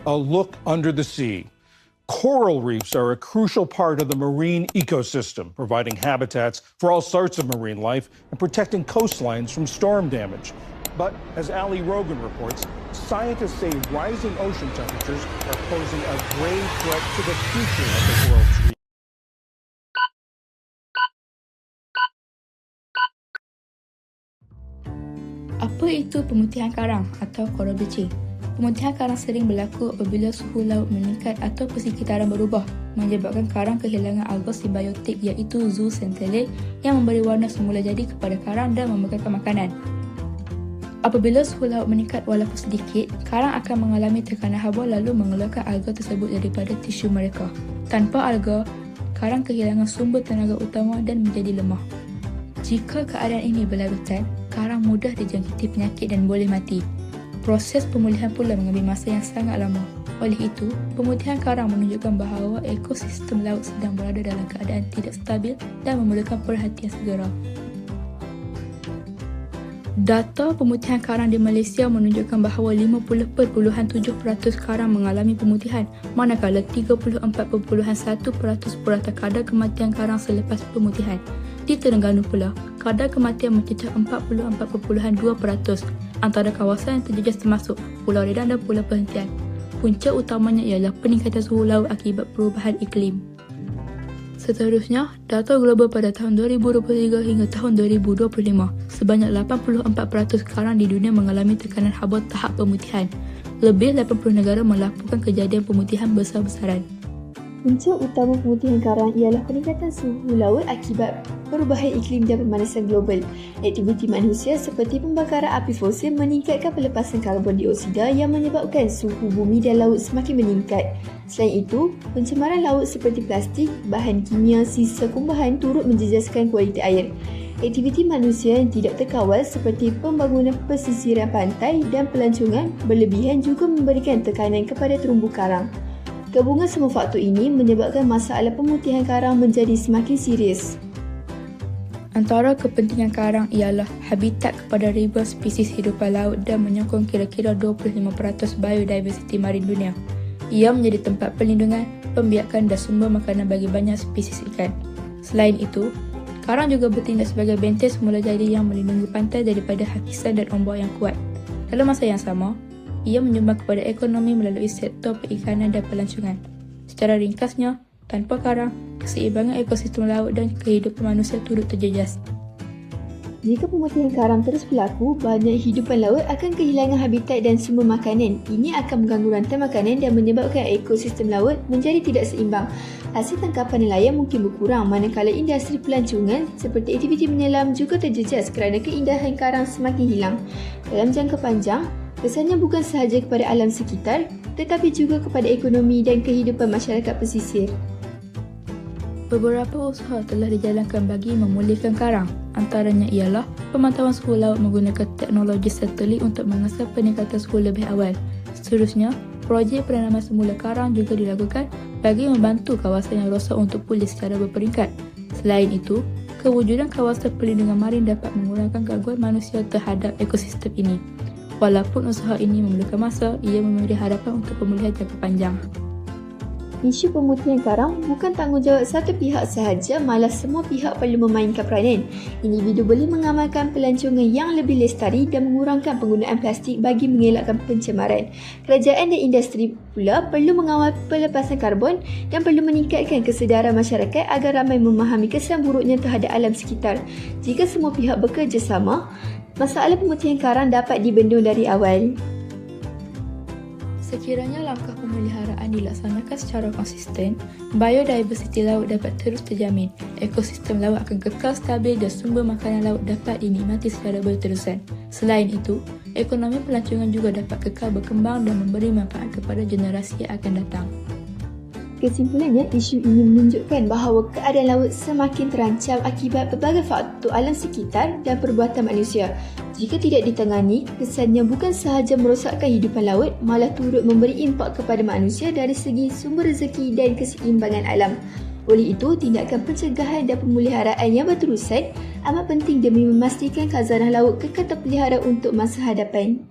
A look under the sea. Coral reefs are a crucial part of the marine ecosystem, providing habitats for all sorts of marine life and protecting coastlines from storm damage. But as Ali Rogan reports, scientists say rising ocean temperatures are posing a grave threat to the future of the world's reefs. Apa itu pemutihan karang atau coral bleaching? Pemutihan karang sering berlaku apabila suhu laut meningkat atau persekitaran berubah, menyebabkan karang kehilangan alga simbiotik iaitu zooxanthellae yang memberi warna semula jadi kepada karang dan memegang makanan. Apabila suhu laut meningkat walaupun sedikit, karang akan mengalami tekanan haba lalu mengeluarkan alga tersebut daripada tisu mereka. Tanpa alga, karang kehilangan sumber tenaga utama dan menjadi lemah. Jika keadaan ini berlarutan, karang mudah dijangkiti penyakit dan boleh mati. Proses pemulihan pula mengambil masa yang sangat lama. Oleh itu, pemutihan karang menunjukkan bahawa ekosistem laut sedang berada dalam keadaan tidak stabil dan memerlukan perhatian segera. Data pemutihan karang di Malaysia menunjukkan bahawa 50.7% karang mengalami pemutihan, manakala 34.1% purata kadar kematian karang selepas pemutihan. Di Terengganu pula, kadar kematian mencecah 44.2%. Antara kawasan yang terjejas termasuk Pulau Redan dan Pulau Perhentian. Punca utamanya ialah peningkatan suhu laut akibat perubahan iklim. Seterusnya, data global pada tahun 2023 hingga tahun 2025, sebanyak 84% karang di dunia mengalami tekanan haba tahap pemutihan. Lebih 80 negara melaporkan kejadian pemutihan besar-besaran. Punca utama pemutihan karang ialah peningkatan suhu laut akibat perubahan iklim dan pemanasan global. Aktiviti manusia seperti pembakaran api fosil meningkatkan pelepasan karbon dioksida yang menyebabkan suhu bumi dan laut semakin meningkat. Selain itu, pencemaran laut seperti plastik, bahan kimia, sisa kumbahan turut menjejaskan kualiti air. Aktiviti manusia yang tidak terkawal seperti pembangunan pesisiran pantai dan pelancongan berlebihan juga memberikan tekanan kepada terumbu karang. Gabungan semua faktor ini menyebabkan masalah pemutihan karang menjadi semakin serius. Antara kepentingan karang ialah habitat kepada ribuan spesies hidupan laut dan menyokong kira-kira 25% biodiversiti marin dunia. Ia menjadi tempat perlindungan, pembiakan dan sumber makanan bagi banyak spesies ikan. Selain itu, karang juga bertindak sebagai benteng semula jadi yang melindungi pantai daripada hakisan dan ombak yang kuat. Dalam masa yang sama, ia menyumbang kepada ekonomi melalui sektor perikanan dan pelancongan. Secara ringkasnya, tanpa karang, keseimbangan ekosistem laut dan kehidupan manusia turut terjejas. Jika pemutihan karang terus berlaku, banyak hidupan laut akan kehilangan habitat dan sumber makanan. Ini akan mengganggu rantai makanan dan menyebabkan ekosistem laut menjadi tidak seimbang. Hasil tangkapan nelayan mungkin berkurang, manakala industri pelancongan seperti aktiviti menyelam juga terjejas kerana keindahan karang semakin hilang. Dalam jangka panjang, kesannya bukan sahaja kepada alam sekitar, tetapi juga kepada ekonomi dan kehidupan masyarakat pesisir. Beberapa usaha telah dijalankan bagi memulihkan karang. Antaranya ialah pemantauan suhu laut menggunakan teknologi satelit untuk mengasah peningkatan suhu lebih awal. Seterusnya, projek penanaman semula karang juga dilakukan bagi membantu kawasan yang rosak untuk pulih secara berperingkat. Selain itu, kewujudan kawasan perlindungan marin dapat mengurangkan gangguan manusia terhadap ekosistem ini. Walaupun usaha ini memerlukan masa, ia memberi harapan untuk pemulihan jangka panjang. Isu pemutihan karang bukan tanggungjawab satu pihak sahaja, malah semua pihak perlu memainkan peranan. Individu boleh mengamalkan pelancongan yang lebih lestari dan mengurangkan penggunaan plastik bagi mengelakkan pencemaran. Kerajaan dan industri pula perlu mengawal pelepasan karbon dan perlu meningkatkan kesedaran masyarakat agar ramai memahami kesan buruknya terhadap alam sekitar. Jika semua pihak bekerjasama, masalah pemutihan karang dapat dibendung dari awal. Sekiranya langkah pemeliharaan dilaksanakan secara konsisten, biodiversiti laut dapat terus terjamin, ekosistem laut akan kekal stabil dan sumber makanan laut dapat dinikmati secara berterusan. Selain itu, ekonomi pelancongan juga dapat kekal berkembang dan memberi manfaat kepada generasi yang akan datang. Kesimpulannya, isu ini menunjukkan bahawa keadaan laut semakin terancam akibat pelbagai faktor alam sekitar dan perbuatan manusia. Jika tidak ditangani, kesannya bukan sahaja merosakkan hidupan laut, malah turut memberi impak kepada manusia dari segi sumber rezeki dan keseimbangan alam. Oleh itu, tindakan pencegahan dan pemeliharaan yang berterusan amat penting demi memastikan khazanah laut kekal terpelihara untuk masa hadapan.